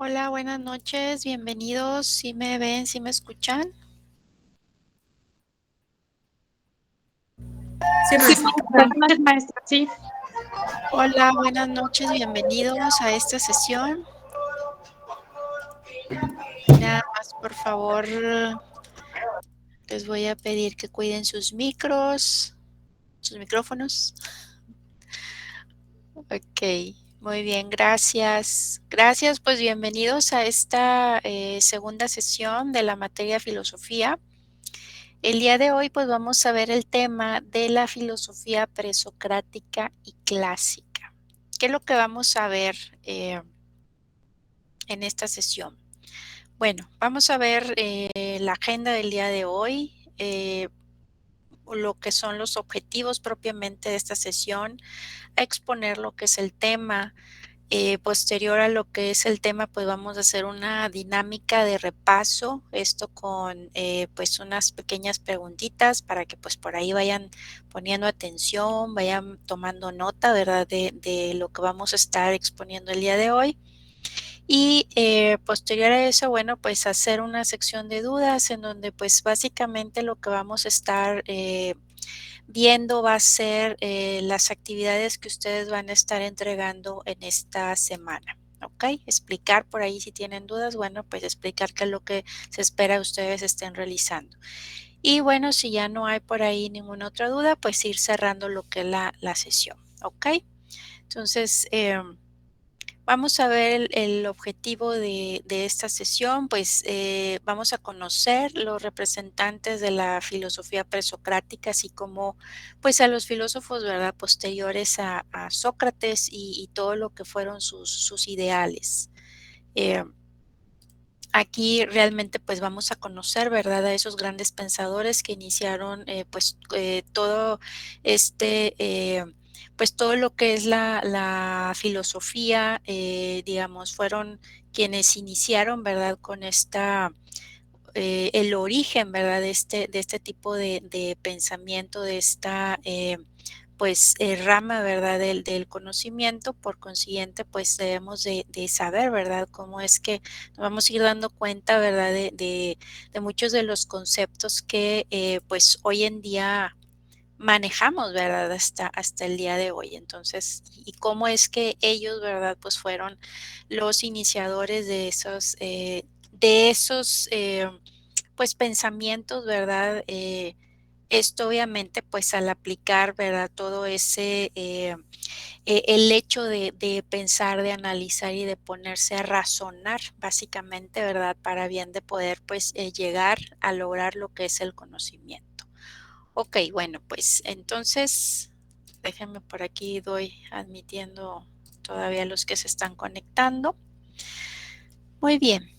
Hola, buenas noches, bienvenidos. ¿Sí me ven, sí me escuchan? Sí, Sí, maestra. buenas noches, maestra. Sí, Hola, buenas noches, bienvenidos a esta sesión. Nada más, por favor, les voy a pedir que cuiden sus micrófonos. Ok, muy bien, gracias. Gracias, pues bienvenidos a esta segunda sesión de la materia filosofía. El día de hoy, pues vamos a ver el tema de la filosofía presocrática y clásica. ¿Qué es lo que vamos a ver en esta sesión? Bueno, vamos a ver la agenda del día de hoy, lo que son los objetivos propiamente de esta sesión, a exponer lo que es el tema. Posterior a lo que es el tema, pues vamos a hacer una dinámica de repaso, esto con pues unas pequeñas preguntitas para que pues por ahí vayan poniendo atención, vayan tomando nota, ¿verdad? De lo que vamos a estar exponiendo el día de hoy. Y posterior a eso, bueno, pues hacer una sección de dudas en donde pues básicamente lo que vamos a estar viendo va a ser las actividades que ustedes van a estar entregando en esta semana. ¿Ok? Explicar por ahí si tienen dudas, bueno, pues explicar qué es lo que se espera que ustedes estén realizando. Y bueno, si ya no hay por ahí ninguna otra duda, pues ir cerrando lo que es la sesión. ¿Ok? Entonces, vamos a ver el objetivo de esta sesión, pues vamos a conocer los representantes de la filosofía presocrática, así como pues a los filósofos, ¿verdad?, posteriores a Sócrates y todo lo que fueron sus ideales. Eh, Aquí realmente pues vamos a conocer, ¿verdad?, a esos grandes pensadores que iniciaron todo este, pues todo lo que es la filosofía, digamos, fueron quienes iniciaron, ¿verdad?, con esta, el origen, ¿verdad?, de este tipo de pensamiento, de esta rama, ¿verdad?, del conocimiento. Por consiguiente, pues debemos de saber, ¿verdad?, cómo es que nos vamos a ir dando cuenta, ¿verdad?, de muchos de los conceptos que pues hoy en día manejamos, ¿verdad?, hasta el día de hoy. Entonces, y cómo es que ellos, ¿verdad?, pues fueron los iniciadores de esos pues pensamientos, ¿verdad? Esto obviamente pues al aplicar, ¿verdad? Todo ese, el hecho de pensar, de analizar y de ponerse a razonar básicamente, ¿verdad? Para bien de poder pues llegar a lograr lo que es el conocimiento. Ok, bueno, pues entonces déjenme por aquí, doy admitiendo todavía los que se están conectando. Muy bien.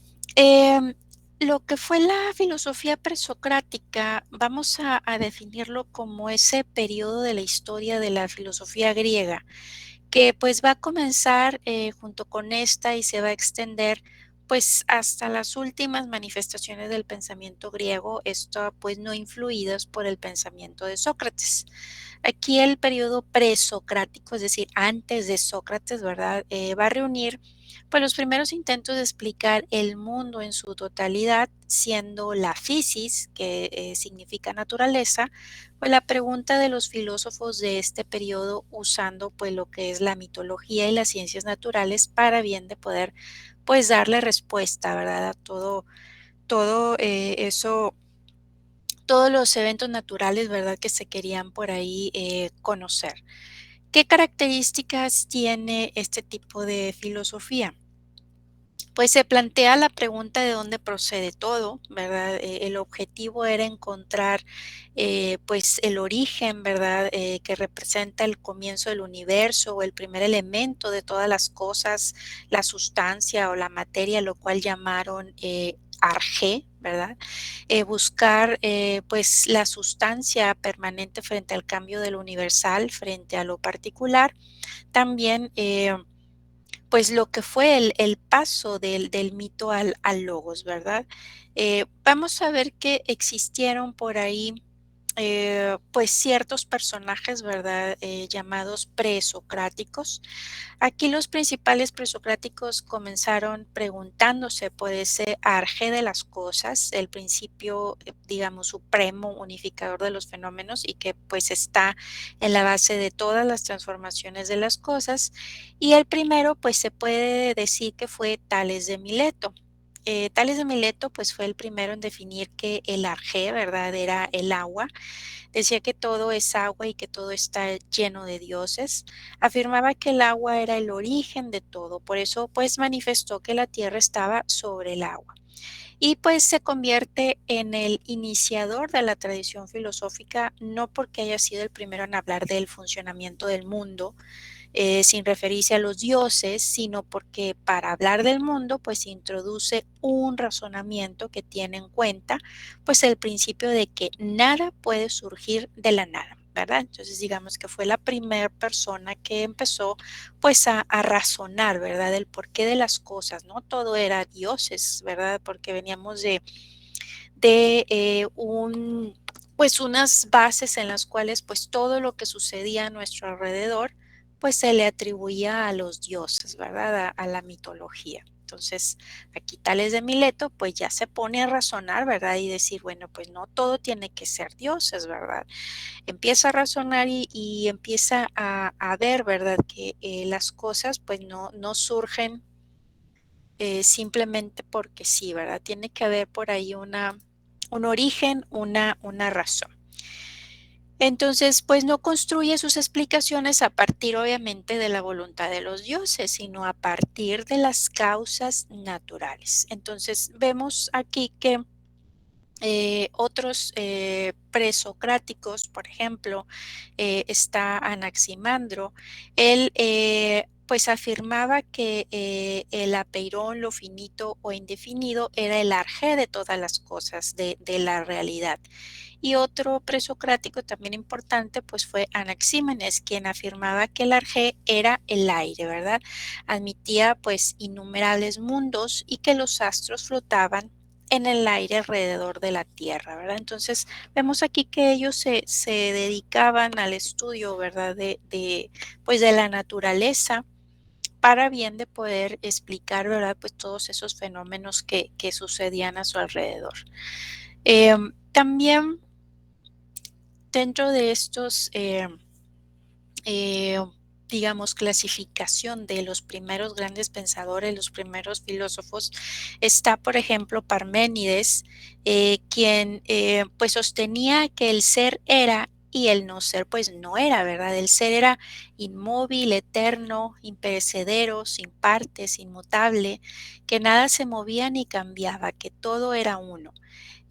Lo que fue la filosofía presocrática, vamos a definirlo como ese periodo de la historia de la filosofía griega, que pues va a comenzar junto con esta y se va a extender pues hasta las últimas manifestaciones del pensamiento griego, esto pues no influidas por el pensamiento de Sócrates. Aquí el periodo presocrático, es decir, antes de Sócrates, ¿verdad? Va a reunir pues los primeros intentos de explicar el mundo en su totalidad, siendo la physis, que significa naturaleza, pues la pregunta de los filósofos de este periodo usando pues lo que es la mitología y las ciencias naturales para bien de poder pues darle respuesta, ¿verdad? A todo eso, todos los eventos naturales, ¿verdad? Que se querían por ahí conocer. ¿Qué características tiene este tipo de filosofía? Pues se plantea la pregunta de dónde procede todo, ¿verdad? El objetivo era encontrar pues el origen, ¿verdad? Que representa el comienzo del universo o el primer elemento de todas las cosas, la sustancia o la materia, lo cual llamaron arjé, ¿verdad? Buscar pues la sustancia permanente frente al cambio de lo universal, frente a lo particular. También pues lo que fue el paso del mito al logos, ¿verdad? Vamos a ver que existieron por ahí pues ciertos personajes, ¿verdad? Llamados presocráticos. Aquí los principales presocráticos comenzaron preguntándose por ese arjé de las cosas, el principio, digamos, supremo, unificador de los fenómenos y que pues está en la base de todas las transformaciones de las cosas. Y el primero, pues se puede decir que fue Tales de Mileto. Tales de Mileto, pues fue el primero en definir que el arjé, ¿verdad? Era el agua. Decía que todo es agua y que todo está lleno de dioses. Afirmaba que el agua era el origen de todo, por eso pues manifestó que la tierra estaba sobre el agua. Y pues se convierte en el iniciador de la tradición filosófica, no porque haya sido el primero en hablar del funcionamiento del mundo, sin referirse a los dioses, sino porque para hablar del mundo, pues introduce un razonamiento que tiene en cuenta, pues el principio de que nada puede surgir de la nada. ¿Verdad? Entonces digamos que fue la primera persona que empezó pues a razonar, ¿verdad? El porqué de las cosas, no todo era dioses, ¿verdad? Porque veníamos de pues unas bases en las cuales pues todo lo que sucedía a nuestro alrededor pues se le atribuía a los dioses, ¿verdad? A la mitología. Entonces, aquí Tales de Mileto pues ya se pone a razonar, ¿verdad? Y decir, bueno, pues no todo tiene que ser dioses, ¿verdad? Empieza a razonar y empieza a ver, ¿verdad? Que las cosas pues no surgen simplemente porque sí, ¿verdad? Tiene que haber por ahí un origen, una razón. Entonces, pues no construye sus explicaciones a partir, obviamente, de la voluntad de los dioses, sino a partir de las causas naturales. Entonces, vemos aquí que otros presocráticos, por ejemplo, está Anaximandro, él pues afirmaba que el apeirón, lo finito o indefinido, era el arjé de todas las cosas, de la realidad. Y otro presocrático también importante, pues fue Anaxímenes, quien afirmaba que el arjé era el aire, ¿verdad? Admitía pues innumerables mundos y que los astros flotaban en el aire alrededor de la Tierra, ¿verdad? Entonces vemos aquí que ellos se dedicaban al estudio, ¿verdad? Pues de la naturaleza para bien de poder explicar, ¿verdad? Pues todos esos fenómenos que sucedían a su alrededor. También dentro de estos eh, digamos, clasificación de los primeros grandes pensadores, los primeros filósofos, está, por ejemplo, Parménides, quien pues sostenía que el ser era y el no ser pues no era, ¿verdad? El ser era inmóvil, eterno, imperecedero, sin partes, inmutable, que nada se movía ni cambiaba, que todo era uno.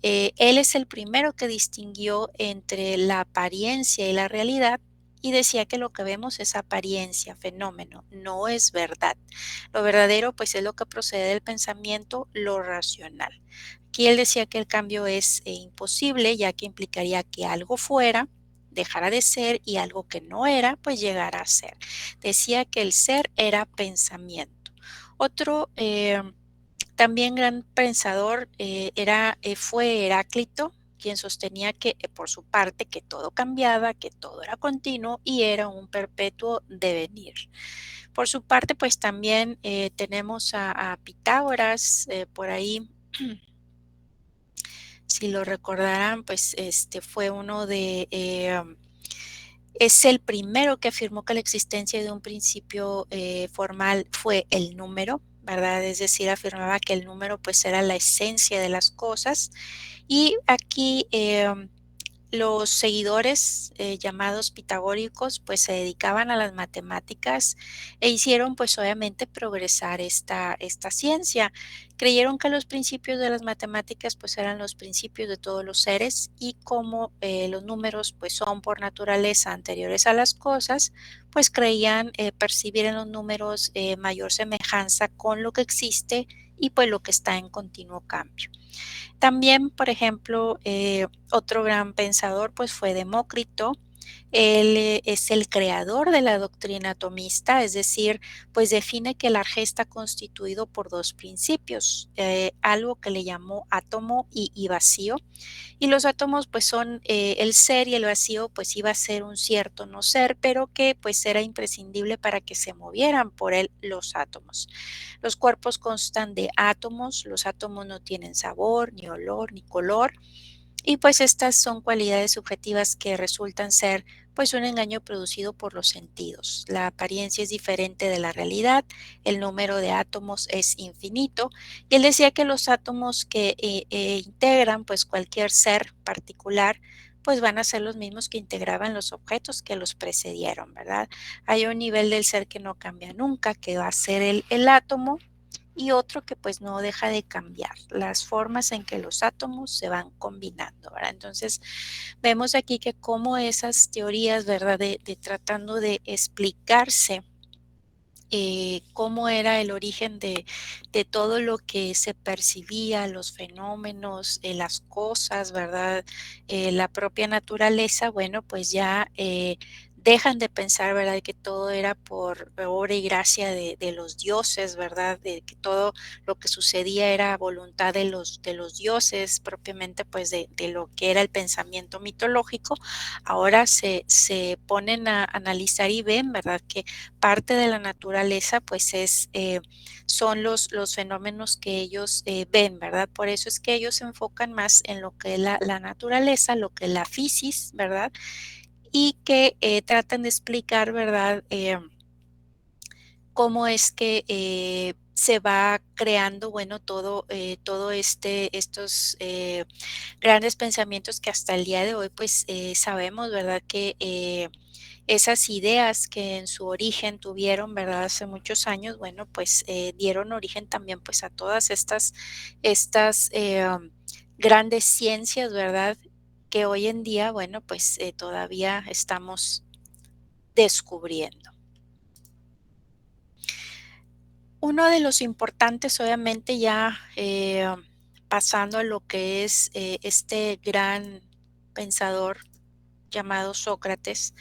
Él es el primero que distinguió entre la apariencia y la realidad y decía que lo que vemos es apariencia, fenómeno, no es verdad. Lo verdadero pues es lo que procede del pensamiento, lo racional. Aquí él decía que el cambio es imposible ya que implicaría que algo fuera, dejara de ser y algo que no era pues llegara a ser. Decía que el ser era pensamiento. Otro también gran pensador fue Heráclito, quien sostenía que por su parte que todo cambiaba, que todo era continuo y era un perpetuo devenir. Por su parte, pues también tenemos a Pitágoras por ahí. Si lo recordarán, pues este fue uno es el primero que afirmó que la existencia de un principio formal fue el número, ¿verdad? Es decir, afirmaba que el número pues era la esencia de las cosas. Y aquí los seguidores llamados pitagóricos pues se dedicaban a las matemáticas e hicieron pues obviamente progresar esta ciencia. Creyeron que los principios de las matemáticas pues eran los principios de todos los seres y como los números pues son por naturaleza anteriores a las cosas, pues creían percibir en los números mayor semejanza con lo que existe y pues lo que está en continuo cambio. También, por ejemplo, otro gran pensador pues fue Demócrito, Él es el creador de la doctrina atomista, es decir, pues define que el ARG está constituido por dos principios, algo que le llamó átomo y vacío. Y los átomos pues son el ser y el vacío pues iba a ser un cierto no ser, pero que pues era imprescindible para que se movieran por él los átomos. Los cuerpos constan de átomos, los átomos no tienen sabor, ni olor, ni color, y pues estas son cualidades subjetivas que resultan ser pues un engaño producido por los sentidos. La apariencia es diferente de la realidad, el número de átomos es infinito y él decía que los átomos que integran pues cualquier ser particular pues van a ser los mismos que integraban los objetos que los precedieron, ¿verdad? Hay un nivel del ser que no cambia nunca, que va a ser el átomo, y otro que pues no deja de cambiar, las formas en que los átomos se van combinando, ¿verdad? Entonces vemos aquí que como esas teorías, ¿verdad? De tratando de explicarse cómo era el origen de todo lo que se percibía, los fenómenos, las cosas, ¿verdad? La propia naturaleza, bueno, pues ya dejan de pensar, ¿verdad? Que todo era por obra y gracia de los dioses, ¿verdad? De que todo lo que sucedía era voluntad de los dioses, propiamente pues de lo que era el pensamiento mitológico. Ahora se ponen a analizar y ven, ¿verdad? Que parte de la naturaleza, pues son los fenómenos que ellos ven, ¿verdad? Por eso es que ellos se enfocan más en lo que es la naturaleza, lo que es la fisis, ¿verdad? Y que tratan de explicar, ¿verdad? Cómo es que se va creando, bueno, todo estos grandes pensamientos que hasta el día de hoy, pues sabemos, ¿verdad? Que esas ideas que en su origen tuvieron, ¿verdad? Hace muchos años, bueno, pues dieron origen también pues a todas estas grandes ciencias, ¿verdad? Que hoy en día, bueno, pues todavía estamos descubriendo. Uno de los importantes, obviamente, ya pasando a lo que es este gran pensador llamado Sócrates,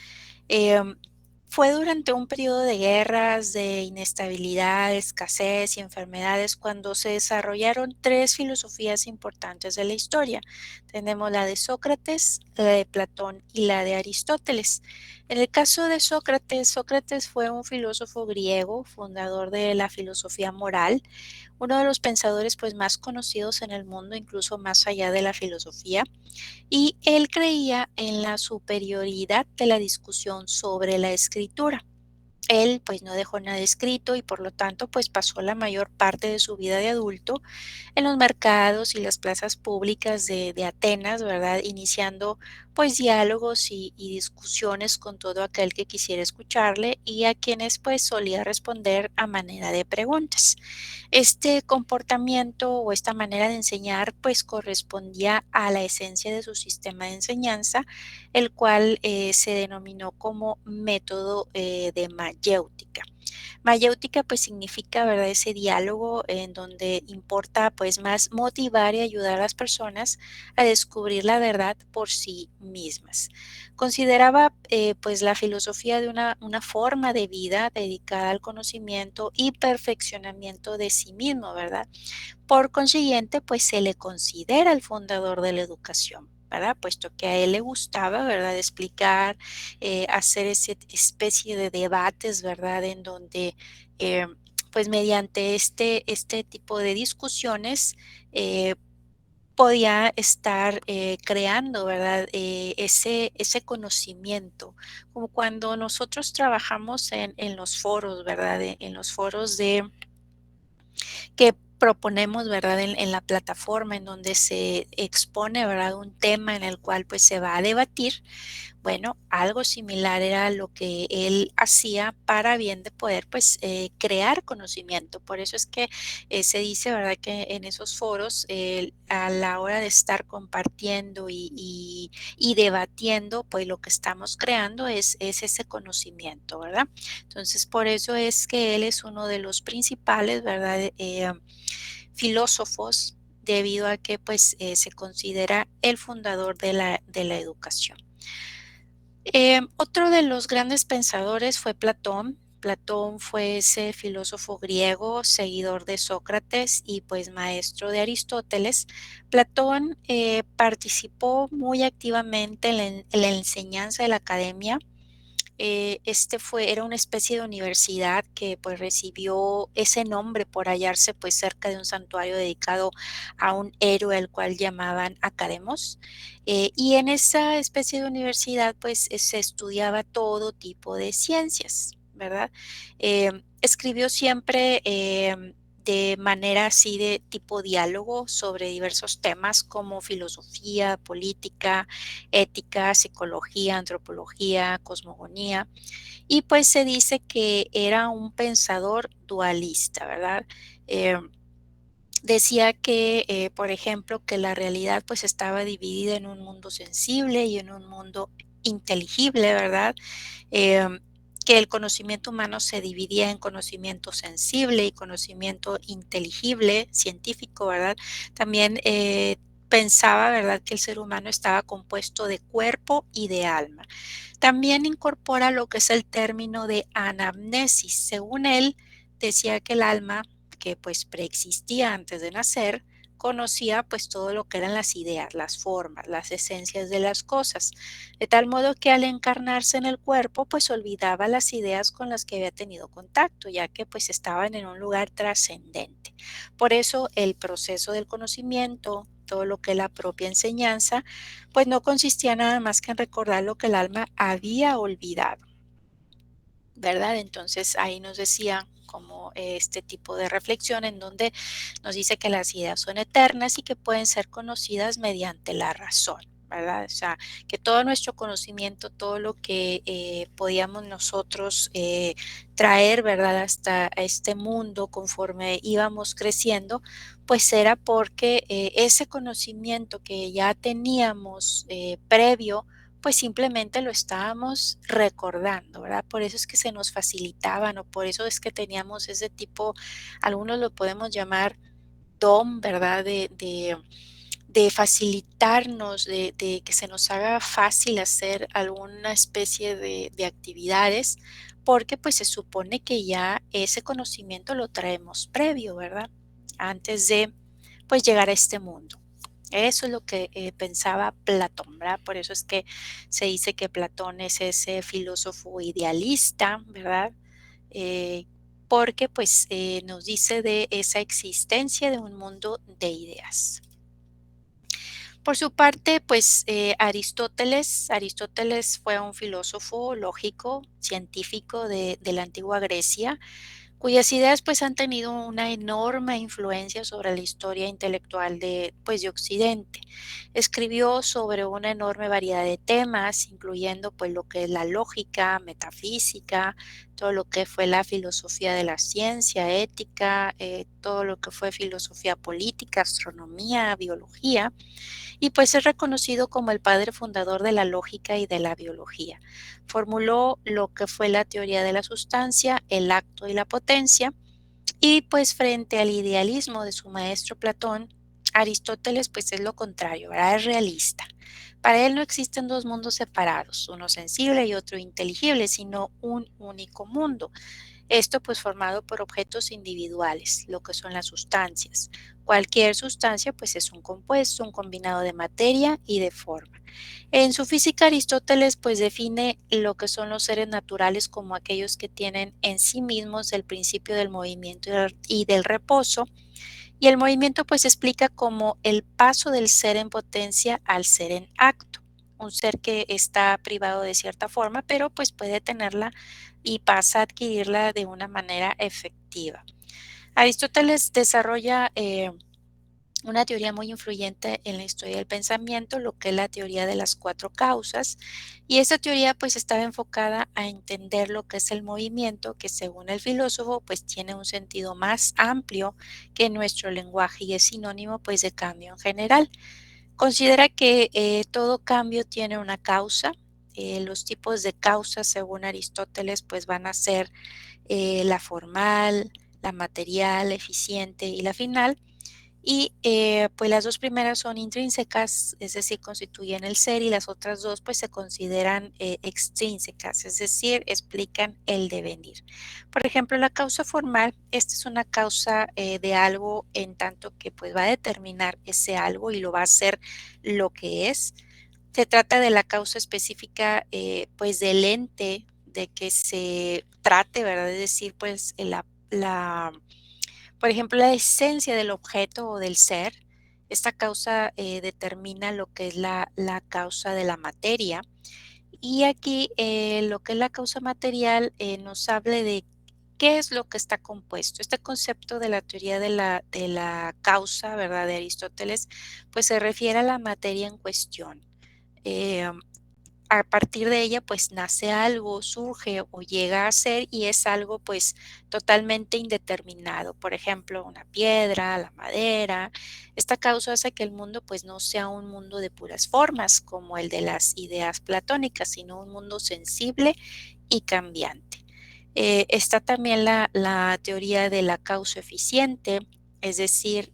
Em, fue durante un periodo de guerras, de inestabilidad, escasez y enfermedades cuando se desarrollaron tres filosofías importantes de la historia. Tenemos la de Sócrates, la de Platón y la de Aristóteles. En el caso de Sócrates, Sócrates fue un filósofo griego, fundador de la filosofía moral, uno de los pensadores pues más conocidos en el mundo, incluso más allá de la filosofía, y él creía en la superioridad de la discusión sobre la escritura. Él pues no dejó nada escrito y por lo tanto pues pasó la mayor parte de su vida de adulto en los mercados y las plazas públicas de Atenas, ¿verdad? Iniciando pues diálogos y discusiones con todo aquel que quisiera escucharle y a quienes pues solía responder a manera de preguntas. Este comportamiento o esta manera de enseñar pues correspondía a la esencia de su sistema de enseñanza, el cual se denominó como método de mayéutica. Mayéutica pues significa, ¿verdad?, ese diálogo en donde importa pues más motivar y ayudar a las personas a descubrir la verdad por sí mismas. Consideraba pues la filosofía de una forma de vida dedicada al conocimiento y perfeccionamiento de sí mismo, ¿verdad? Por consiguiente, pues se le considera el fundador de la educación, ¿verdad? Puesto que a él le gustaba, ¿verdad? Explicar, hacer esa especie de debates, ¿verdad? En donde, eh, pues mediante este tipo de discusiones, podía estar creando, ¿verdad? Ese conocimiento, como cuando nosotros trabajamos en los foros, ¿verdad? En los foros que proponemos, ¿verdad? En la plataforma en donde se expone, ¿verdad? Un tema en el cual pues se va a debatir. Bueno, algo similar era lo que él hacía para bien de poder pues crear conocimiento. Por eso es que se dice, ¿verdad? Que en esos foros a la hora de estar compartiendo y debatiendo, pues lo que estamos creando es ese conocimiento, ¿verdad? Entonces, por eso es que él es uno de los principales, ¿verdad? Filósofos, debido a que pues se considera el fundador de la educación. Otro de los grandes pensadores fue Platón. Platón fue ese filósofo griego, seguidor de Sócrates y pues maestro de Aristóteles. Platón participó muy activamente en la enseñanza de la academia. Era una especie de universidad que pues recibió ese nombre por hallarse pues cerca de un santuario dedicado a un héroe al cual llamaban Academos. Y en esa especie de universidad pues se estudiaba todo tipo de ciencias, ¿verdad? Escribió siempre de manera así de tipo diálogo sobre diversos temas como filosofía, política, ética, psicología, antropología, cosmogonía, y pues se dice que era un pensador dualista, ¿verdad? Eh, Decía que, por ejemplo, que la realidad pues estaba dividida en un mundo sensible y en un mundo inteligible, ¿verdad? Em, que el conocimiento humano se dividía en conocimiento sensible y conocimiento inteligible, científico, ¿verdad? También pensaba, ¿verdad?, que el ser humano estaba compuesto de cuerpo y de alma. También incorpora lo que es el término de anamnesis. Según él, decía que el alma, que pues preexistía antes de nacer, conocía pues todo lo que eran las ideas, las formas, las esencias de las cosas, de tal modo que al encarnarse en el cuerpo pues olvidaba las ideas con las que había tenido contacto, ya que pues estaban en un lugar trascendente. Por eso el proceso del conocimiento, todo lo que es la propia enseñanza, pues no consistía nada más que en recordar lo que el alma había olvidado, ¿verdad? Entonces ahí nos decía como este tipo de reflexión en donde nos dice que las ideas son eternas y que pueden ser conocidas mediante la razón, ¿verdad? O sea, que todo nuestro conocimiento, todo lo que podíamos nosotros traer, ¿verdad? Hasta este mundo conforme íbamos creciendo, pues era porque ese conocimiento que ya teníamos previo, pues simplemente lo estábamos recordando, ¿verdad? Por eso es que se nos facilitaban o por eso es que teníamos ese tipo, algunos lo podemos llamar don, ¿verdad? De facilitarnos, de que se nos haga fácil hacer alguna especie de actividades, porque pues se supone que ya ese conocimiento lo traemos previo, ¿verdad? Antes de pues llegar a este mundo. Eso es lo que pensaba Platón, ¿verdad? Por eso es que se dice que Platón es ese filósofo idealista, ¿verdad? Eh, Porque pues nos dice de esa existencia de un mundo de ideas. Por su parte, pues Aristóteles fue un filósofo lógico, científico de la antigua Grecia, cuyas ideas pues han tenido una enorme influencia sobre la historia intelectual de Occidente. Escribió sobre una enorme variedad de temas, incluyendo pues lo que es la lógica, metafísica, todo lo que fue la filosofía de la ciencia, ética, todo lo que fue filosofía política, astronomía, biología, y pues es reconocido como el padre fundador de la lógica y de la biología. Formuló lo que fue la teoría de la sustancia, el acto y la potencia, y pues frente al idealismo de su maestro Platón, Aristóteles pues es lo contrario, ¿verdad? Es realista. Para él no existen dos mundos separados, uno sensible y otro inteligible, sino un único mundo. Esto pues formado por objetos individuales, lo que son las sustancias. Cualquier sustancia pues es un compuesto, un combinado de materia y de forma. En su física Aristóteles pues define lo que son los seres naturales como aquellos que tienen en sí mismos el principio del movimiento y del reposo, y el movimiento pues explica como el paso del ser en potencia al ser en acto. Un ser que está privado de cierta forma, pero pues puede tenerla y pasa a adquirirla de una manera efectiva. Aristóteles desarrolla una teoría muy influyente en la historia del pensamiento, lo que es la teoría de las cuatro causas. Y esta teoría pues estaba enfocada a entender lo que es el movimiento, que según el filósofo pues tiene un sentido más amplio que nuestro lenguaje y es sinónimo pues de cambio en general. Considera que todo cambio tiene una causa. Los tipos de causas según Aristóteles pues van a ser la formal, la material, la eficiente y la final, Y pues las dos primeras son intrínsecas, es decir, constituyen el ser, y las otras dos pues se consideran extrínsecas, es decir, explican el devenir. Por ejemplo, la causa formal, esta es una causa de algo en tanto que pues va a determinar ese algo y lo va a hacer lo que es. Se trata de la causa específica pues del ente de que se trate, ¿verdad? Es decir, pues por ejemplo, la esencia del objeto o del ser. Esta causa determina lo que es la causa de la materia. Y aquí lo que es la causa material nos habla de qué es lo que está compuesto. Este concepto de la teoría de la causa, ¿verdad? De Aristóteles, pues se refiere a la materia en cuestión. Eh, a partir de ella pues nace algo, surge o llega a ser, y es algo pues totalmente indeterminado. Por ejemplo, una piedra, la madera. Esta causa hace que el mundo pues no sea un mundo de puras formas como el de las ideas platónicas, sino un mundo sensible y cambiante. Está también la teoría de la causa eficiente, es decir,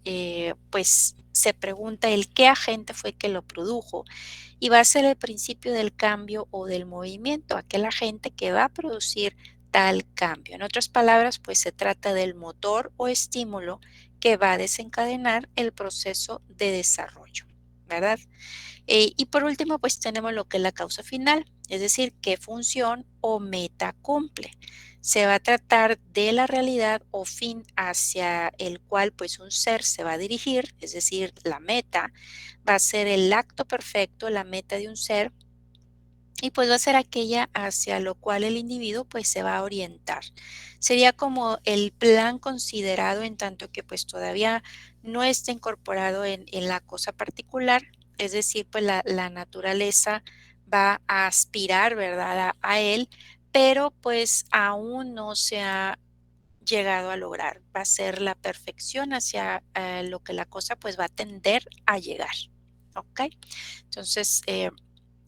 pues se pregunta el qué agente fue que lo produjo, y va a ser el principio del cambio o del movimiento, aquel agente que va a producir tal cambio. En otras palabras, pues se trata del motor o estímulo que va a desencadenar el proceso de desarrollo, ¿verdad? Y por último, pues tenemos lo que es la causa final, es decir, qué función o meta cumple. Se va a tratar de la realidad o fin hacia el cual pues un ser se va a dirigir, es decir, la meta va a ser el acto perfecto, la meta de un ser, y pues va a ser aquella hacia lo cual el individuo pues se va a orientar. Sería como el plan considerado en tanto que pues todavía no está incorporado en la cosa particular, es decir, pues la naturaleza va a aspirar, ¿verdad? A él, pero pues aún no se ha llegado a lograr. Va a ser la perfección hacia lo que la cosa pues va a tender a llegar. ¿Ok? Entonces,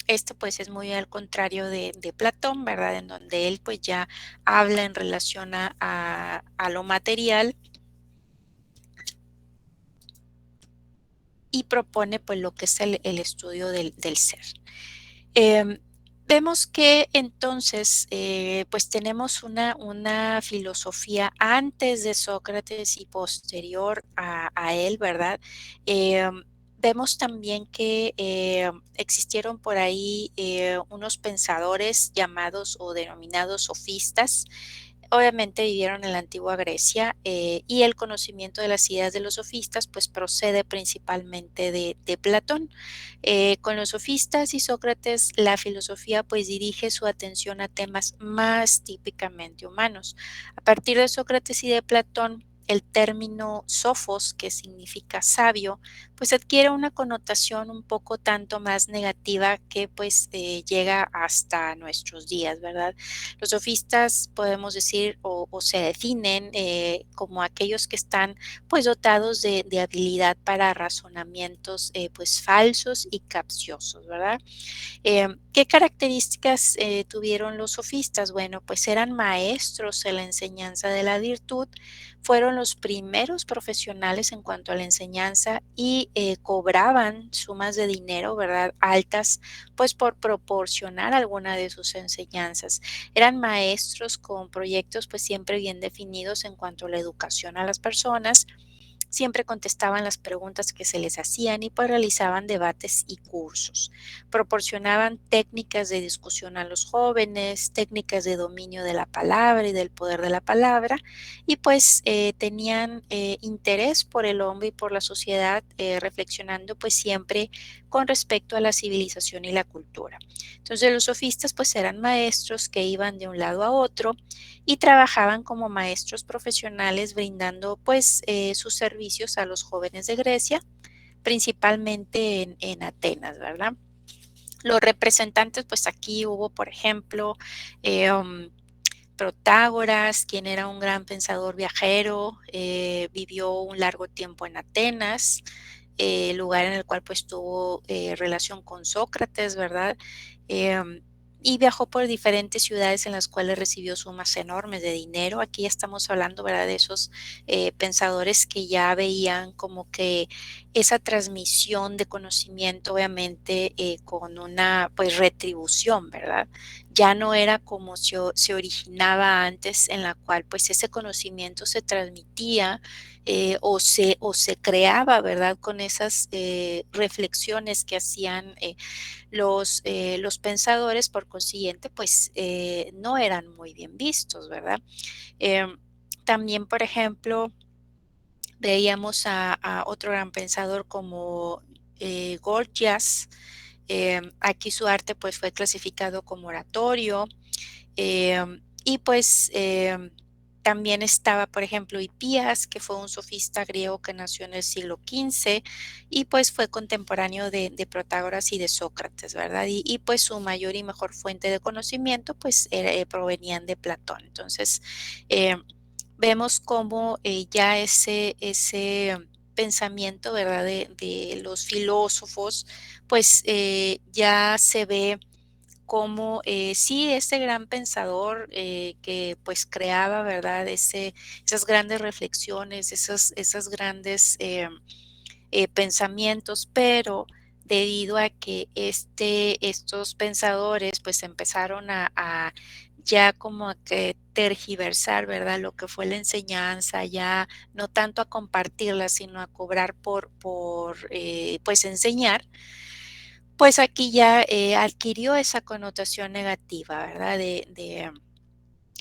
esto pues es muy al contrario de Platón, ¿verdad? En donde él pues ya habla en relación a lo material y propone pues lo que es el estudio del ser. Em, Vemos que entonces pues tenemos una filosofía antes de Sócrates y posterior a él, ¿verdad? Vemos también que existieron por ahí unos pensadores llamados o denominados sofistas. Obviamente vivieron en la antigua Grecia, y el conocimiento de las ideas de los sofistas pues procede principalmente de Platón. Con los sofistas y Sócrates, la filosofía pues dirige su atención a temas más típicamente humanos. A partir de Sócrates y de Platón, el término sofos, que significa sabio, pues adquiere una connotación un poco tanto más negativa que pues llega hasta nuestros días, ¿verdad? Los sofistas podemos decir o se definen como aquellos que están pues dotados de habilidad para razonamientos pues falsos y capciosos, ¿verdad? ¿Qué características tuvieron los sofistas? Bueno, pues eran maestros en la enseñanza de la virtud, fueron los primeros profesionales en cuanto a la enseñanza y cobraban sumas de dinero, ¿verdad? Altas, pues por proporcionar alguna de sus enseñanzas. Eran maestros con proyectos pues siempre bien definidos en cuanto a la educación a las personas, siempre contestaban las preguntas que se les hacían y pues realizaban debates y cursos. Proporcionaban técnicas de discusión a los jóvenes, técnicas de dominio de la palabra y del poder de la palabra, y pues tenían interés por el hombre y por la sociedad, reflexionando pues siempre con respecto a la civilización y la cultura. Entonces los sofistas pues eran maestros que iban de un lado a otro y trabajaban como maestros profesionales brindando pues sus servicios a los jóvenes de Grecia, principalmente en Atenas, ¿verdad? Los representantes, pues aquí hubo, por ejemplo, eh, um, Protágoras, quien era un gran pensador viajero, vivió un largo tiempo en Atenas, lugar en el cual pues tuvo relación con Sócrates, ¿verdad? y viajó por diferentes ciudades en las cuales recibió sumas enormes de dinero. Aquí ya estamos hablando, ¿verdad?, de esos pensadores que ya veían como que esa transmisión de conocimiento, obviamente, con una pues retribución, ¿verdad? Ya no era como se originaba antes, en la cual pues ese conocimiento se transmitía o se creaba, ¿verdad? Con esas reflexiones que hacían los pensadores, por consiguiente, pues no eran muy bien vistos, ¿verdad? Em, También, por ejemplo, veíamos a otro gran pensador como Gorgias. Aquí su arte pues fue clasificado como oratorio. Y pues también estaba, por ejemplo, Hipías, que fue un sofista griego que nació en el siglo XV y pues fue contemporáneo de Protágoras y de Sócrates, ¿verdad? Y pues su mayor y mejor fuente de conocimiento pues provenían de Platón. Entonces, eh, vemos cómo ya ese pensamiento, ¿verdad?, de los filósofos, pues ya se ve como sí, ese gran pensador que pues creaba, ¿verdad?, esas grandes reflexiones, esas grandes pensamientos, pero debido a que estos pensadores pues empezaron a ya como a que tergiversar, ¿verdad?, lo que fue la enseñanza, ya no tanto a compartirla, sino a cobrar por pues enseñar, pues aquí ya adquirió esa connotación negativa, ¿verdad? De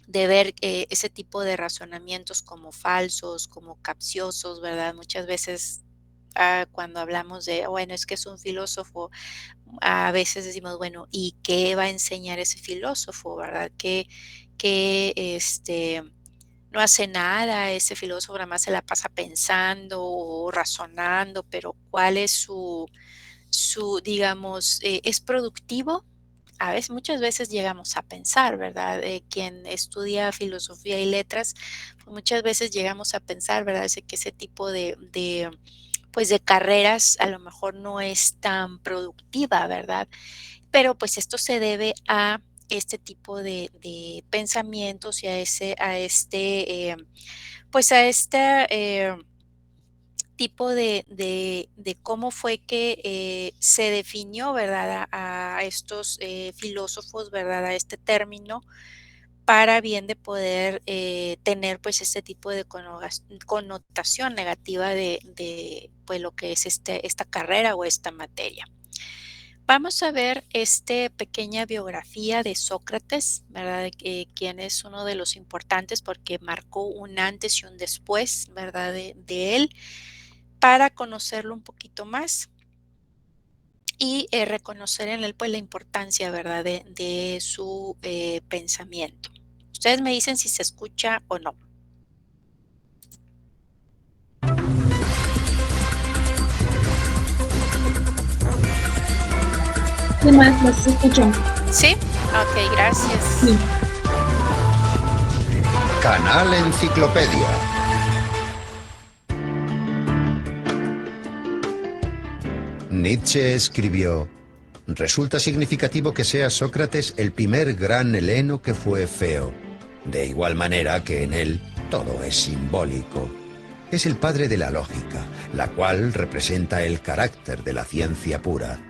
ver ese tipo de razonamientos como falsos, como capciosos, ¿verdad? Muchas veces cuando hablamos de, bueno, es que es un filósofo, a veces decimos, bueno, ¿y qué va a enseñar ese filósofo, verdad? Que no hace nada, ese filósofo nada más se la pasa pensando o razonando, pero ¿cuál es digamos, es productivo? A veces, muchas veces llegamos a pensar, ¿verdad? Quien estudia filosofía y letras, pues muchas veces llegamos a pensar, ¿verdad? Que ese tipo pues de carreras a lo mejor no es tan productiva, ¿verdad? Pero pues esto se debe a este tipo de pensamientos y pues a este tipo de cómo fue que se definió, ¿verdad?, a estos filósofos, ¿verdad?, a este término, para bien de poder tener pues este tipo de connotación negativa pues lo que es esta carrera o esta materia. Vamos a ver esta pequeña biografía de Sócrates, ¿verdad? Quien es uno de los importantes porque marcó un antes y un después, ¿verdad? De él, para conocerlo un poquito más y reconocer en él pues la importancia, ¿verdad?, de su pensamiento. Ustedes me dicen si se escucha o no. ¿Qué más? ¿Las escuchan? ¿Sí? Ok, gracias. Sí. Canal Enciclopedia. Nietzsche escribió: resulta significativo que sea Sócrates el primer gran heleno que fue feo, de igual manera que en él todo es simbólico. Es el padre de la lógica, la cual representa el carácter de la ciencia pura.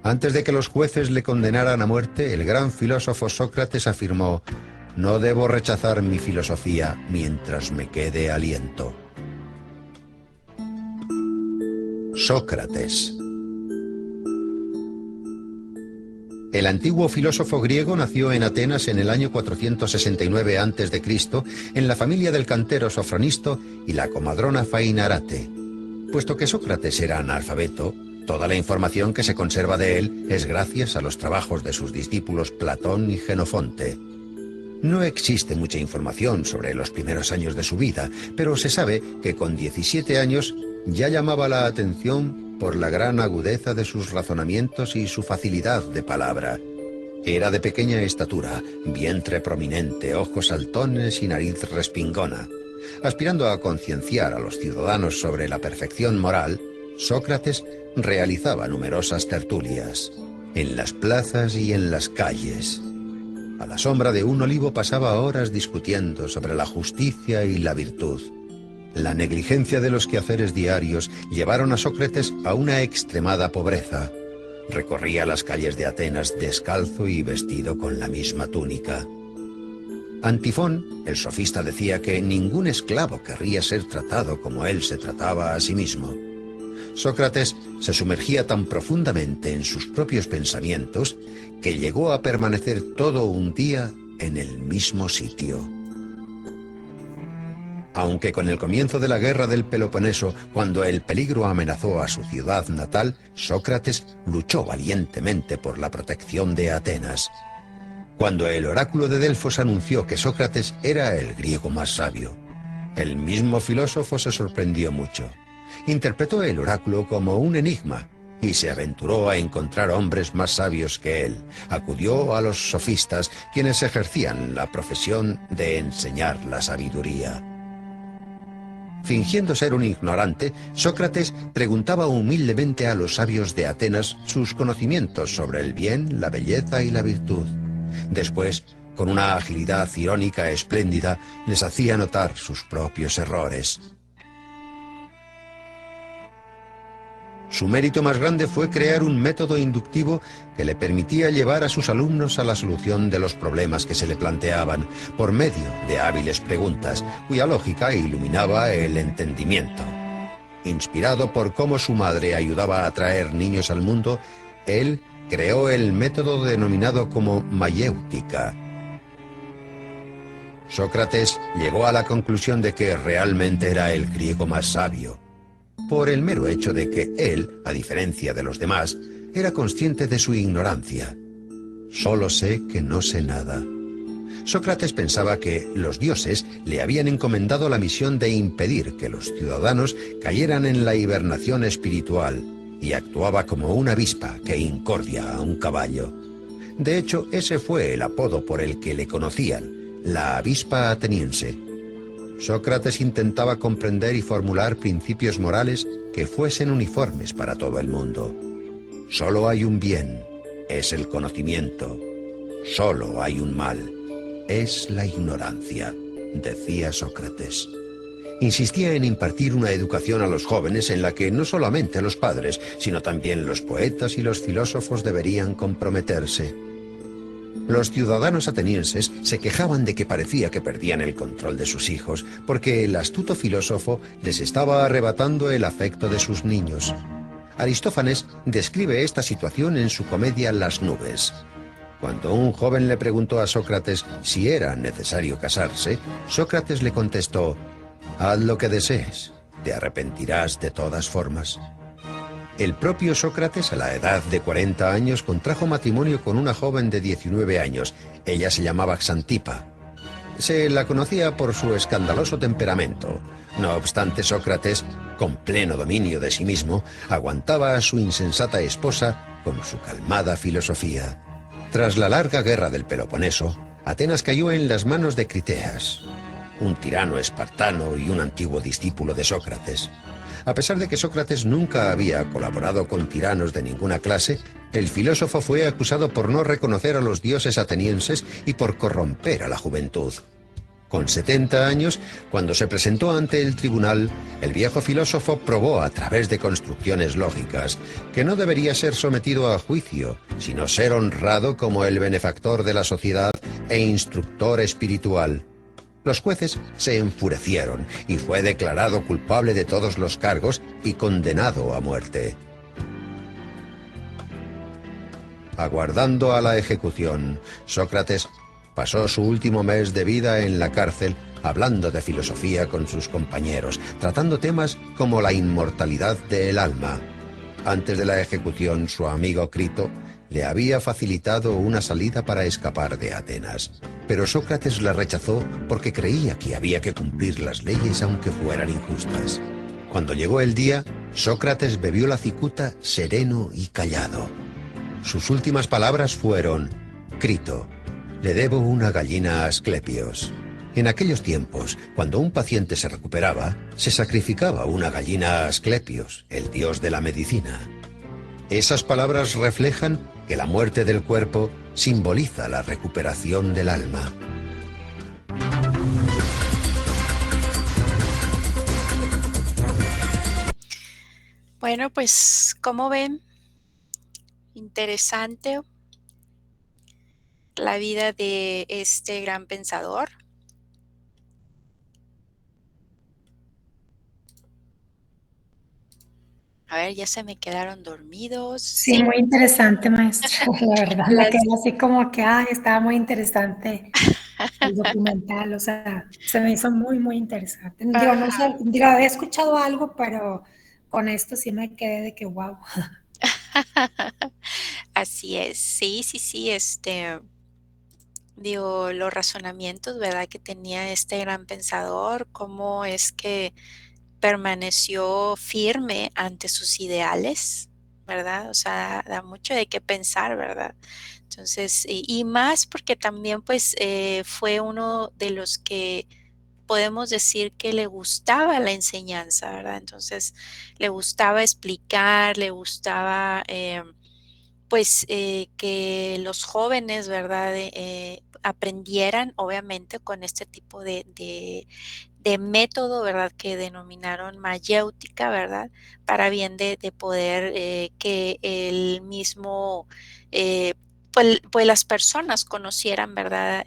Antes de que los jueces le condenaran a muerte, el gran filósofo Sócrates afirmó: no debo rechazar mi filosofía mientras me quede aliento. Sócrates. El antiguo filósofo griego nació en Atenas en el año 469 a.C., en la familia del cantero Sofronisto y la comadrona Fainarate. Puesto que Sócrates era analfabeto, toda la información que se conserva de él es gracias a los trabajos de sus discípulos Platón y Jenofonte. No existe mucha información sobre los primeros años de su vida, pero se sabe que con 17 años ya llamaba la atención por la gran agudeza de sus razonamientos y su facilidad de palabra. Era de pequeña estatura, vientre prominente, ojos saltones y nariz respingona. Aspirando a concienciar a los ciudadanos sobre la perfección moral, Sócrates realizaba numerosas tertulias. en las plazas y en las calles. A la sombra de un olivo pasaba horas discutiendo sobre la justicia y la virtud. La negligencia de los quehaceres diarios llevaron a Sócrates a una extremada pobreza. Recorría las calles de Atenas descalzo y vestido con la misma túnica. Antifón, el sofista, decía que ningún esclavo querría ser tratado como él se trataba a sí mismo. Sócrates se sumergía tan profundamente en sus propios pensamientos que llegó a permanecer todo un día en el mismo sitio. Aunque con el comienzo de la guerra del Peloponeso, cuando el peligro amenazó a su ciudad natal, Sócrates luchó valientemente por la protección de Atenas. Cuando el oráculo de Delfos anunció que Sócrates era el griego más sabio, el mismo filósofo se sorprendió mucho. Interpretó el oráculo como un enigma y se aventuró a encontrar hombres más sabios que él. Acudió a los sofistas, quienes ejercían la profesión de enseñar la sabiduría. Fingiendo ser un ignorante, Sócrates preguntaba humildemente a los sabios de Atenas sus conocimientos sobre el bien, la belleza y la virtud. Después, con una agilidad irónica espléndida, les hacía notar sus propios errores. Su mérito más grande fue crear un método inductivo que le permitía llevar a sus alumnos a la solución de los problemas que se le planteaban, por medio de hábiles preguntas, cuya lógica iluminaba el entendimiento. Inspirado por cómo su madre ayudaba a traer niños al mundo, él creó el método denominado como mayéutica. Sócrates llegó a la conclusión de que realmente era el griego más sabio, por el mero hecho de que él, a diferencia de los demás, era consciente de su ignorancia. Solo sé que no sé nada. Sócrates pensaba que los dioses le habían encomendado la misión de impedir que los ciudadanos cayeran en la hibernación espiritual, y actuaba como una avispa que incordia a un caballo. De hecho, ese fue el apodo por el que le conocían, la avispa ateniense. Sócrates intentaba comprender y formular principios morales que fuesen uniformes para todo el mundo. Solo hay un bien, es el conocimiento. Solo hay un mal, es la ignorancia, decía Sócrates. Insistía en impartir una educación a los jóvenes en la que no solamente los padres, sino también los poetas y los filósofos deberían comprometerse. Los ciudadanos atenienses se quejaban de que parecía que perdían el control de sus hijos, porque el astuto filósofo les estaba arrebatando el afecto de sus niños. Aristófanes describe esta situación en su comedia Las nubes. Cuando un joven le preguntó a Sócrates si era necesario casarse, Sócrates le contestó: «Haz lo que desees, te arrepentirás de todas formas». El propio Sócrates, a la edad de 40 años, contrajo matrimonio con una joven de 19 años. Ella se llamaba Xantipa. Se la conocía por su escandaloso temperamento. No obstante, Sócrates, con pleno dominio de sí mismo, aguantaba a su insensata esposa con su calmada filosofía. Tras la larga guerra del Peloponeso, Atenas cayó en las manos de Criteas, un tirano espartano y un antiguo discípulo de Sócrates. A pesar de que Sócrates nunca había colaborado con tiranos de ninguna clase, el filósofo fue acusado por no reconocer a los dioses atenienses y por corromper a la juventud. Con 70 años, cuando se presentó ante el tribunal, el viejo filósofo probó a través de construcciones lógicas que no debería ser sometido a juicio, sino ser honrado como el benefactor de la sociedad e instructor espiritual. Los jueces se enfurecieron y fue declarado culpable de todos los cargos y condenado a muerte. Aguardando a la ejecución, Sócrates pasó su último mes de vida en la cárcel hablando de filosofía con sus compañeros, tratando temas como la inmortalidad del alma. Antes de la ejecución, su amigo Crito le había facilitado una salida para escapar de Atenas, pero Sócrates la rechazó porque creía que había que cumplir las leyes aunque fueran injustas. Cuando llegó el día, Sócrates bebió la cicuta sereno y callado. Sus últimas palabras fueron: «Crito, le debo una gallina a Asclepios». En aquellos tiempos, cuando un paciente se recuperaba, se sacrificaba una gallina a Asclepios, el dios de la medicina. Esas palabras reflejan que la muerte del cuerpo simboliza la recuperación del alma. Bueno, pues, ¿cómo ven? Interesante la vida de este gran pensador. A ver, ya se me quedaron dormidos. Sí, muy interesante, maestra. La verdad, me Las quedé así como que, estaba muy interesante el documental, o sea, se me hizo muy, muy interesante. Digo, no sé, Ajá. digo, había escuchado algo, pero con esto sí me quedé de que, wow. Así es. Sí, sí, sí, digo, los razonamientos, ¿verdad?, que tenía este gran pensador, cómo es que permaneció firme ante sus ideales, ¿verdad? O sea, da mucho de qué pensar, ¿verdad? Entonces, y más porque también, pues, fue uno de los que podemos decir que le gustaba la enseñanza, ¿verdad? Entonces, le gustaba explicar, le gustaba, pues, que los jóvenes, ¿verdad? Aprendieran, obviamente, con este tipo de método, ¿verdad? Que denominaron mayéutica, ¿verdad? Para bien de poder que el mismo, pues las personas conocieran, ¿verdad?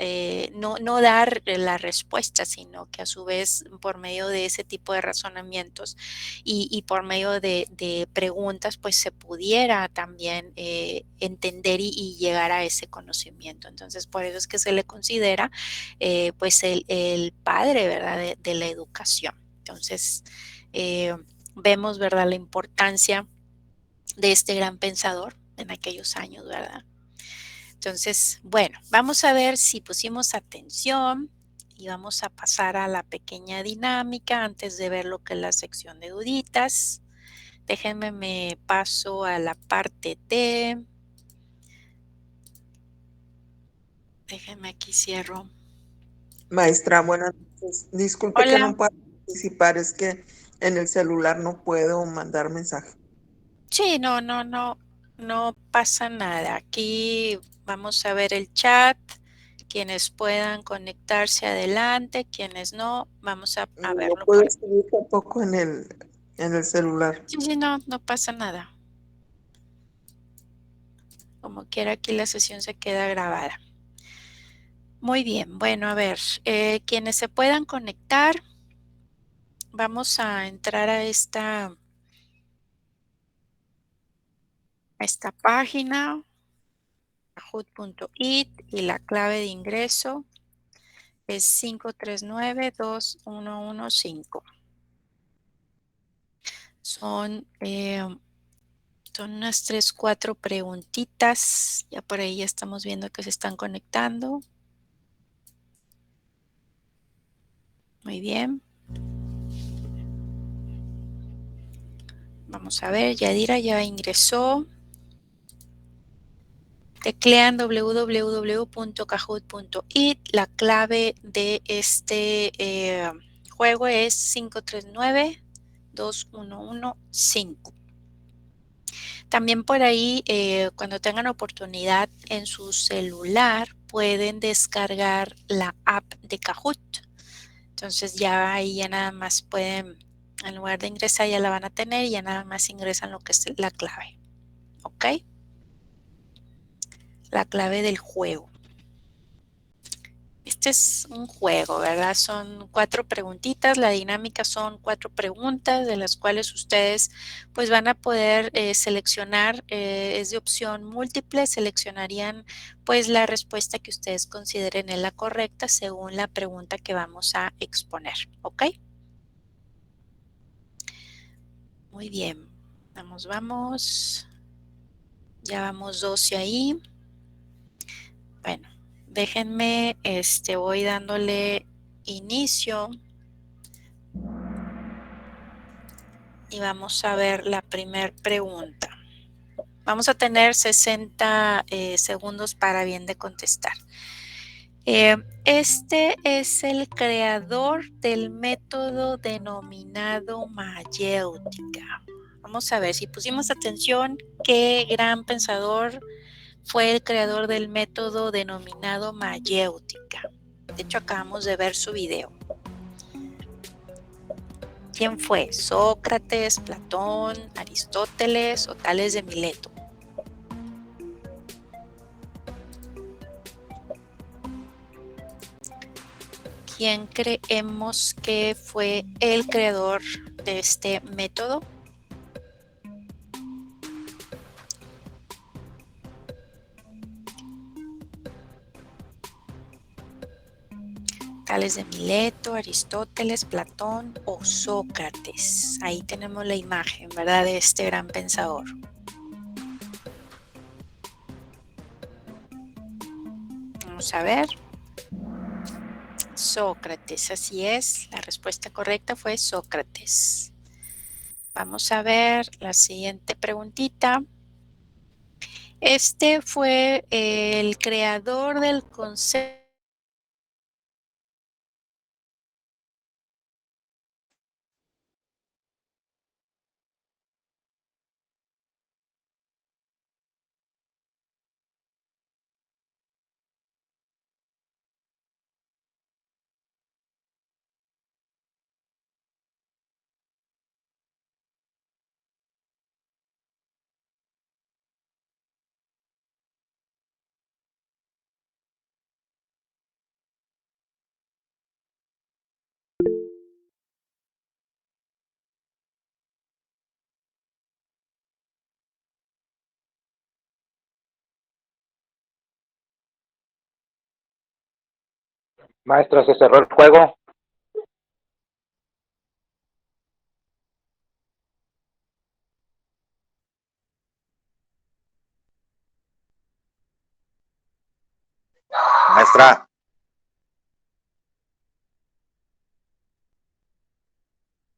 No dar la respuesta, sino que a su vez por medio de ese tipo de razonamientos y por medio de preguntas, pues se pudiera también entender y llegar a ese conocimiento. Entonces, por eso es que se le considera pues el padre, ¿verdad? De la educación. Entonces, vemos, ¿verdad? La importancia de este gran pensador en aquellos años, ¿verdad? Entonces, bueno, vamos a ver si pusimos atención y vamos a pasar a la pequeña dinámica antes de ver lo que es la sección de duditas. Déjenme, me paso a la parte D. Déjenme aquí cierro. Maestra, buenas noches. Disculpe que Hola. no pueda participar, es que en el celular no puedo mandar mensaje. Sí, no pasa nada. Aquí vamos a ver el chat. Quienes puedan conectarse adelante, quienes no, vamos a No verlo puedo por. escribir tampoco en el celular. Sí, sí, no pasa nada. Como quiera, aquí la sesión se queda grabada. Muy bien, bueno, a ver, quienes se puedan conectar, vamos a entrar a esta página, kahoot.it, y la clave de ingreso es 539-2115. Son, son unas 3, 4 preguntitas. Ya por ahí ya estamos viendo que se están conectando. Muy bien. Vamos a ver, Yadira ya ingresó. Teclean www.kahoot.it. La clave de este juego es 539-2115. También por ahí, cuando tengan oportunidad en su celular, pueden descargar la app de Kahoot. Entonces ya ahí ya nada más pueden, en lugar de ingresar, ya la van a tener y ya nada más ingresan lo que es la clave. ¿Ok? La clave del juego. Este es un juego, ¿verdad? Son 4 preguntitas, la dinámica son 4 preguntas de las cuales ustedes pues van a poder seleccionar, es de opción múltiple, seleccionarían pues la respuesta que ustedes consideren es la correcta según la pregunta que vamos a exponer, ¿ok? Muy bien, vamos, ya vamos 12 ahí. Bueno, déjenme, voy dándole inicio. Y vamos a ver la primera pregunta. Vamos a tener 60 segundos para bien de contestar. Este es el creador del método denominado mayéutica. Vamos a ver, si pusimos atención, qué gran pensador fue el creador del método denominado mayéutica? De hecho, acabamos de ver su video. ¿Quién fue? ¿Sócrates, Platón, Aristóteles o Tales de Mileto? ¿Quién creemos que fue el creador de este método? Tales de Mileto, Aristóteles, Platón o Sócrates. Ahí tenemos la imagen, ¿verdad? De este gran pensador. Vamos a ver. Sócrates, así es. La respuesta correcta fue Sócrates. Vamos a ver la siguiente preguntita. Este fue el creador del concepto. Maestra, se cerró el juego. Maestra.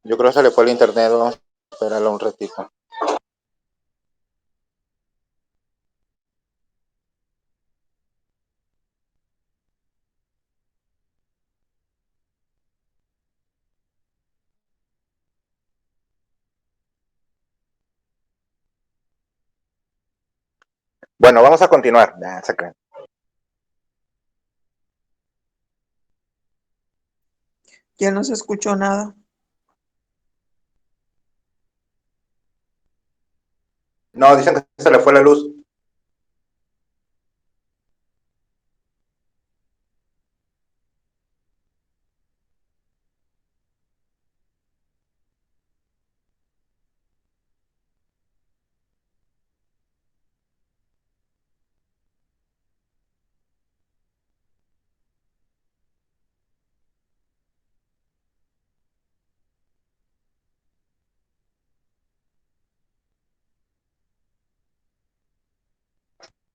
Yo creo que se le fue el internet. Vamos a esperarlo un ratito. Bueno, vamos a continuar. Ya se creen. Ya no se escuchó nada. No, dicen que se le fue la luz.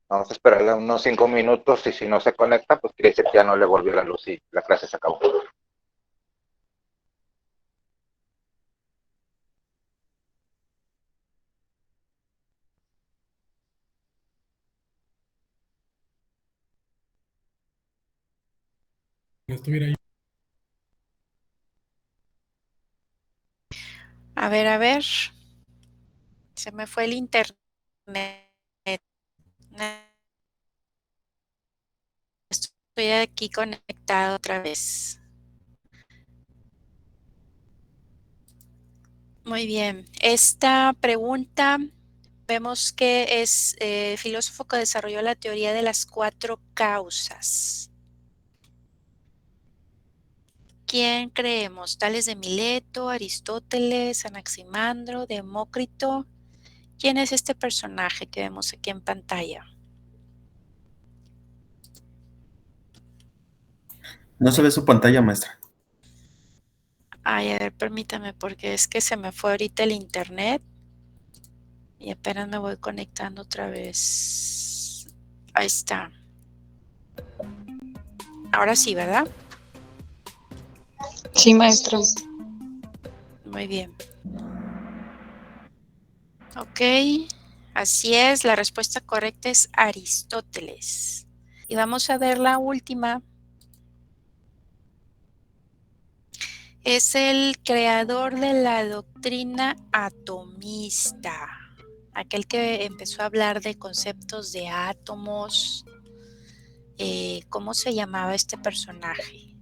Vamos a esperarle unos 5 minutos y si no se conecta, pues quiere decir que ya no le volvió la luz y la clase se acabó. No estuviera ahí. A ver. Se me fue el internet. Estoy aquí conectado otra vez. Muy bien. Esta pregunta vemos que es filósofo que desarrolló la teoría de las 4 causas. ¿Quién creemos? Tales de Mileto, Aristóteles, Anaximandro, Demócrito. ¿Quién es este personaje que vemos aquí en pantalla? No se ve su pantalla, maestra. Ay, a ver, permítame, porque es que se me fue ahorita el internet y apenas me voy conectando otra vez. Ahí está. Ahora sí, ¿verdad? Sí, maestro. Muy bien. Ok, así es, la respuesta correcta es Aristóteles. Y vamos a ver la última. Es el creador de la doctrina atomista. aquel que empezó a hablar de conceptos de átomos. ¿Cómo se llamaba este personaje?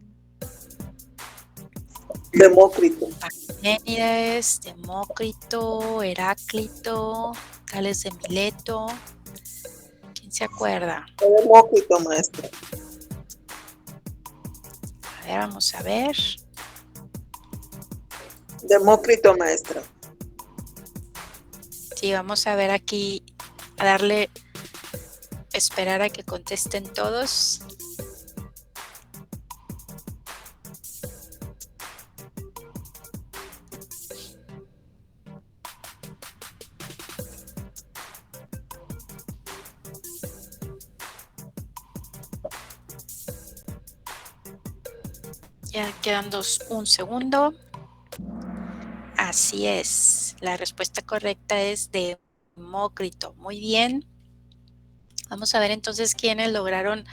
Demócrito. Parménides, Demócrito, Heráclito, Tales de Mileto. ¿Quién se acuerda? Demócrito, maestra. A ver, vamos a ver. Demócrito, maestra. Sí, vamos a ver aquí, a darle, esperar a que contesten todos. Ya quedan un segundo. Así es. La respuesta correcta es Demócrito. Muy bien. Vamos a ver entonces quiénes lograron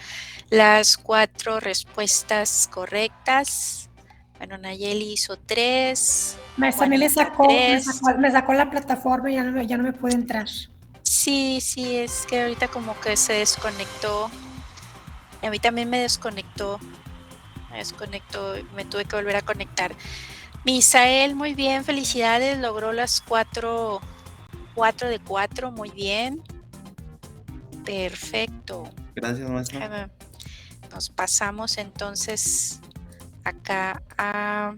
las 4 respuestas correctas. Bueno, Nayeli hizo 3. Maestra, a mí Juanita 3. me sacó la plataforma y ya no me pude entrar. Sí, es que ahorita como que se desconectó. Y a mí también me desconectó. Me tuve que volver a conectar. Misael, muy bien, felicidades, logró las 4 de 4, muy bien. Perfecto. Gracias, maestra. Nos pasamos entonces acá a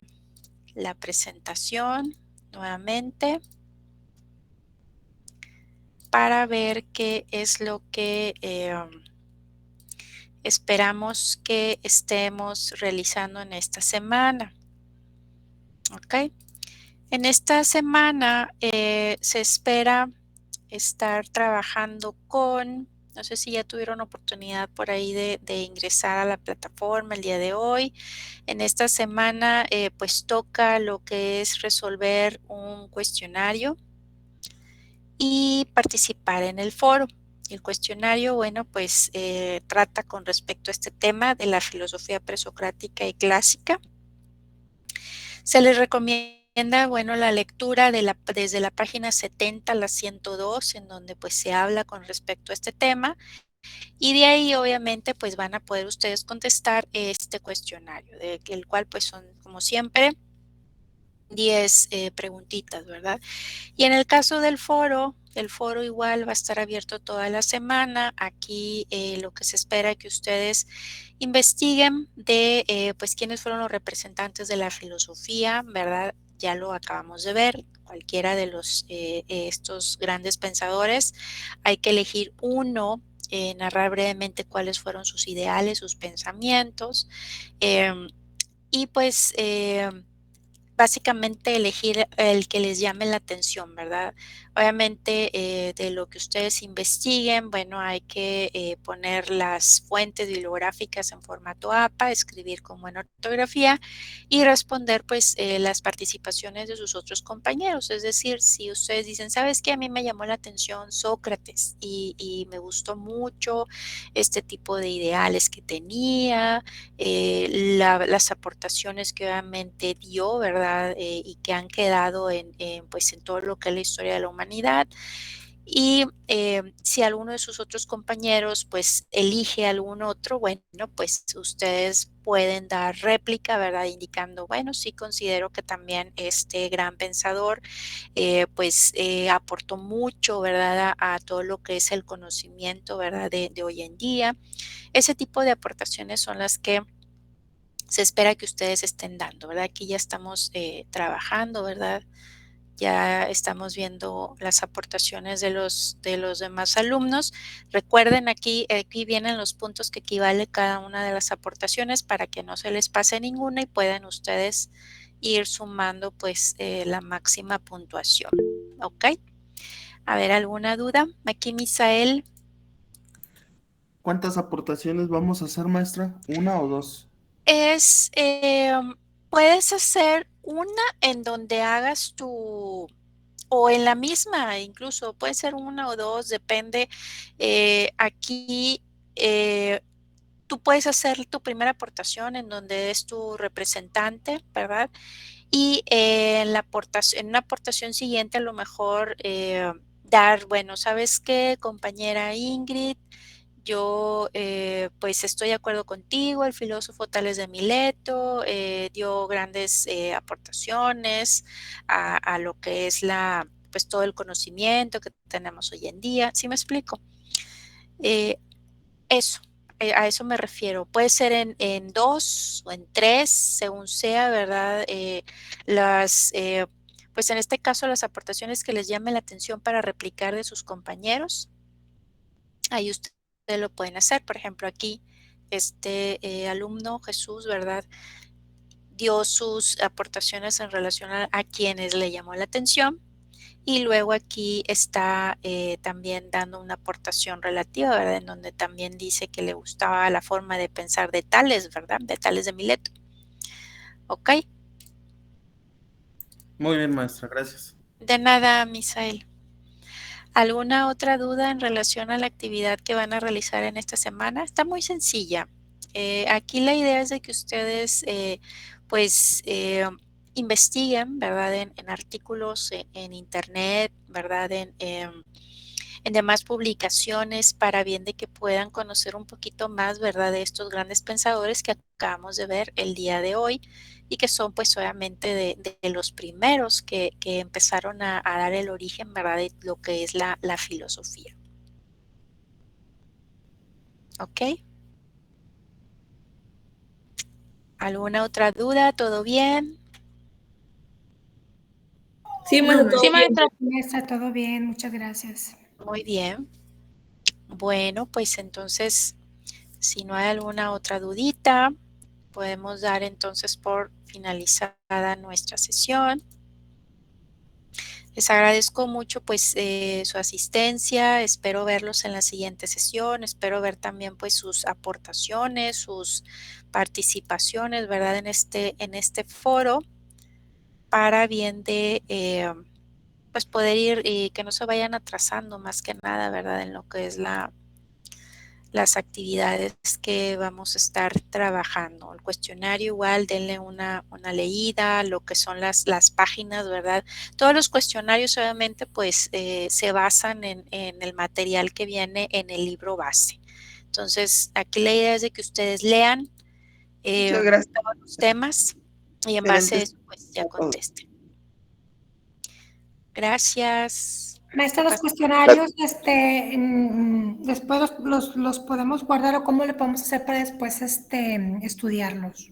la presentación nuevamente para ver qué es lo que esperamos que estemos realizando en esta semana. Ok. En esta semana se espera estar trabajando con, no sé si ya tuvieron oportunidad por ahí de ingresar a la plataforma el día de hoy. En esta semana pues toca lo que es resolver un cuestionario y participar en el foro. El cuestionario, bueno, pues trata con respecto a este tema de la filosofía presocrática y clásica. Se les recomienda, bueno, la lectura desde la página 70 a la 102, en donde pues se habla con respecto a este tema, y de ahí obviamente pues van a poder ustedes contestar este cuestionario, el cual pues son como siempre 10 preguntitas, ¿verdad? Y en el caso del foro, el foro igual va a estar abierto toda la semana. Aquí lo que se espera es que ustedes investiguen de pues quiénes fueron los representantes de la filosofía, ¿verdad? Ya lo acabamos de ver, cualquiera de estos grandes pensadores. Hay que elegir uno, narrar brevemente cuáles fueron sus ideales, sus pensamientos, y pues básicamente elegir el que les llame la atención, ¿verdad? Obviamente de lo que ustedes investiguen, bueno, hay que poner las fuentes bibliográficas en formato APA, escribir con buena ortografía y responder pues las participaciones de sus otros compañeros. Es decir, si ustedes dicen, ¿sabes qué? A mí me llamó la atención Sócrates y me gustó mucho este tipo de ideales que tenía, las aportaciones que obviamente dio, ¿verdad? Y que han quedado pues en todo lo que es la historia de la humanidad. Y si alguno de sus otros compañeros pues elige algún otro, bueno, pues ustedes pueden dar réplica, ¿verdad? Indicando, bueno, sí considero que también este gran pensador pues aportó mucho, ¿verdad? A todo lo que es el conocimiento, ¿verdad? De hoy en día. Ese tipo de aportaciones son las que se espera que ustedes estén dando, ¿verdad? Aquí ya estamos trabajando, ¿verdad? Ya estamos viendo las aportaciones de los demás alumnos. Recuerden, aquí vienen los puntos que equivale cada una de las aportaciones para que no se les pase ninguna y puedan ustedes ir sumando pues la máxima puntuación. ¿Ok? A ver, ¿alguna duda? Aquí Misael. ¿Cuántas aportaciones vamos a hacer, maestra? ¿Una o dos? Puedes hacer una en donde hagas o en la misma, incluso puede ser una o dos, depende. Aquí tú puedes hacer tu primera aportación en donde es tu representante, ¿verdad? Y en una aportación siguiente a lo mejor dar, bueno, ¿sabes qué, compañera Ingrid? Yo pues estoy de acuerdo contigo, el filósofo Tales de Mileto dio grandes aportaciones a lo que es pues todo el conocimiento que tenemos hoy en día. ¿Sí me explico? Eh, eso, a eso me refiero. Puede ser en 2 o en 3, según sea, ¿verdad? Pues en este caso las aportaciones que les llamen la atención para replicar de sus compañeros. Ahí ustedes lo pueden hacer. Por ejemplo, aquí este alumno Jesús, ¿verdad? Dio sus aportaciones en relación a quienes le llamó la atención. Y luego aquí está también dando una aportación relativa, ¿verdad? En donde también dice que le gustaba la forma de pensar de Tales, ¿verdad? De Tales de Mileto. ¿Ok? Muy bien, maestra, gracias. De nada, Misael. ¿Alguna otra duda en relación a la actividad que van a realizar en esta semana? Está muy sencilla. Aquí la idea es de que ustedes pues investiguen, ¿verdad? En artículos en internet, ¿verdad? En demás publicaciones para bien de que puedan conocer un poquito más, ¿verdad? De estos grandes pensadores que acabamos de ver el día de hoy y que son pues obviamente de los primeros que empezaron a dar el origen, ¿verdad? De lo que es la filosofía. ¿Ok? ¿Alguna otra duda? ¿Todo bien? Sí, maestra, todo Sí, bien. maestra, todo bien, muchas gracias. Muy bien. Bueno, pues entonces, si no hay alguna otra dudita, podemos dar entonces por finalizada nuestra sesión. Les agradezco mucho pues su asistencia, espero verlos en la siguiente sesión, espero ver también pues sus aportaciones, sus participaciones, ¿verdad? En este foro para bien de pues poder ir y que no se vayan atrasando más que nada, ¿verdad? En lo que es las actividades que vamos a estar trabajando. El cuestionario igual, denle una leída, lo que son las páginas, ¿verdad? Todos los cuestionarios obviamente pues se basan en el material que viene en el libro base. Entonces, aquí la idea es de que ustedes lean Muchas gracias. todos los temas y en base a Excelentes eso pues ya a todos. contesten. Gracias. Maestra, los Pas- cuestionarios, después los podemos guardar o cómo le podemos hacer para después estudiarlos.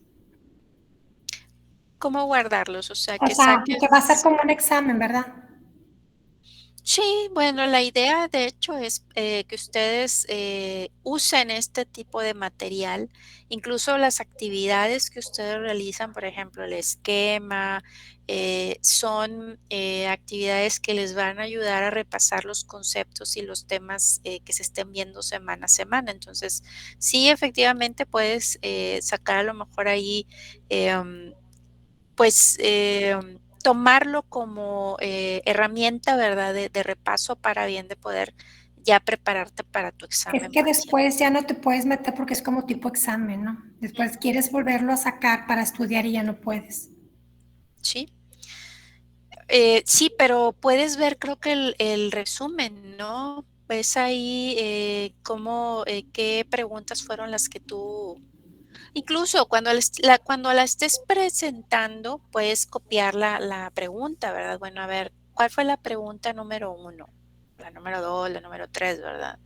¿Cómo guardarlos? O sea, O que sea, porque va a ser saques. como un examen, ¿verdad? Sí, bueno, la idea de hecho es que ustedes usen este tipo de material, incluso las actividades que ustedes realizan, por ejemplo, el esquema, son actividades que les van a ayudar a repasar los conceptos y los temas que se estén viendo semana a semana. Entonces, sí, efectivamente puedes sacar a lo mejor ahí pues tomarlo como herramienta, ¿verdad? De repaso para bien de poder ya prepararte para tu Es examen que parcial. después ya no te puedes meter porque es como tipo examen, ¿no? Después quieres volverlo a sacar para estudiar y ya no puedes. Sí. Sí, pero puedes ver, creo que el resumen, ¿no? Ves ahí cómo, qué preguntas fueron las que tú, incluso cuando la estés presentando, puedes copiar la pregunta, ¿verdad? Bueno, a ver, ¿cuál fue la pregunta número 1? La número 2, la número 3, ¿verdad?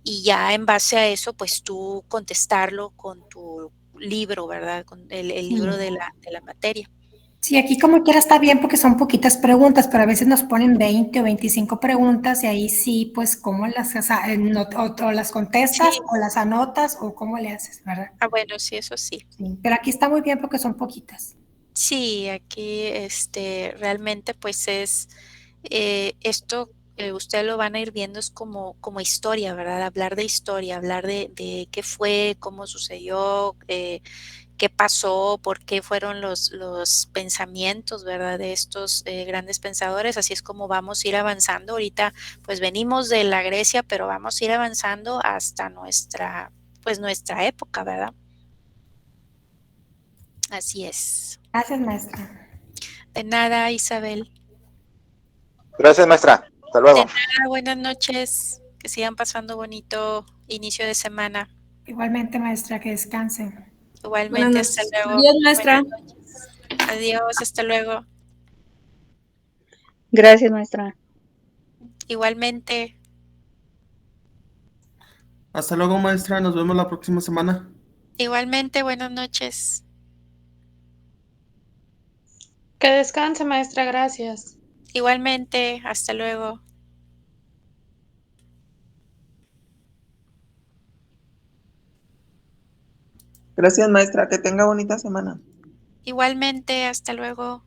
Y ya en base a eso, pues tú contestarlo con tu libro, ¿verdad? Con el libro Sí. de la materia. Sí, aquí como quiera está bien porque son poquitas preguntas, pero a veces nos ponen 20 o 25 preguntas y ahí sí, pues, ¿cómo las, o sea, o las contestas Sí, o las anotas o cómo le haces, ¿verdad? bueno, sí, eso sí. Sí, pero aquí está muy bien porque son poquitas. Sí, aquí realmente pues es esto ustedes lo van a ir viendo es como historia, ¿verdad? Hablar de historia, hablar de qué fue, cómo sucedió, qué pasó, por qué fueron los pensamientos, ¿verdad? De estos grandes pensadores. Así es como vamos a ir avanzando. Ahorita pues venimos de la Grecia, pero vamos a ir avanzando hasta nuestra época, ¿verdad? Así es. Gracias, maestra. De nada, Isabel. Gracias, maestra. Hasta luego. De nada, buenas noches. Que sigan pasando bonito inicio de semana. Igualmente, maestra, que descanse. Igualmente, hasta luego. Adiós, maestra. Buenas noches. Adiós, hasta luego. Gracias, maestra. Igualmente. Hasta luego, maestra. Nos vemos la próxima semana. Igualmente, buenas noches. Que descanse, maestra, gracias. Igualmente, hasta luego. Gracias, maestra. Que tenga bonita semana. Igualmente, hasta luego.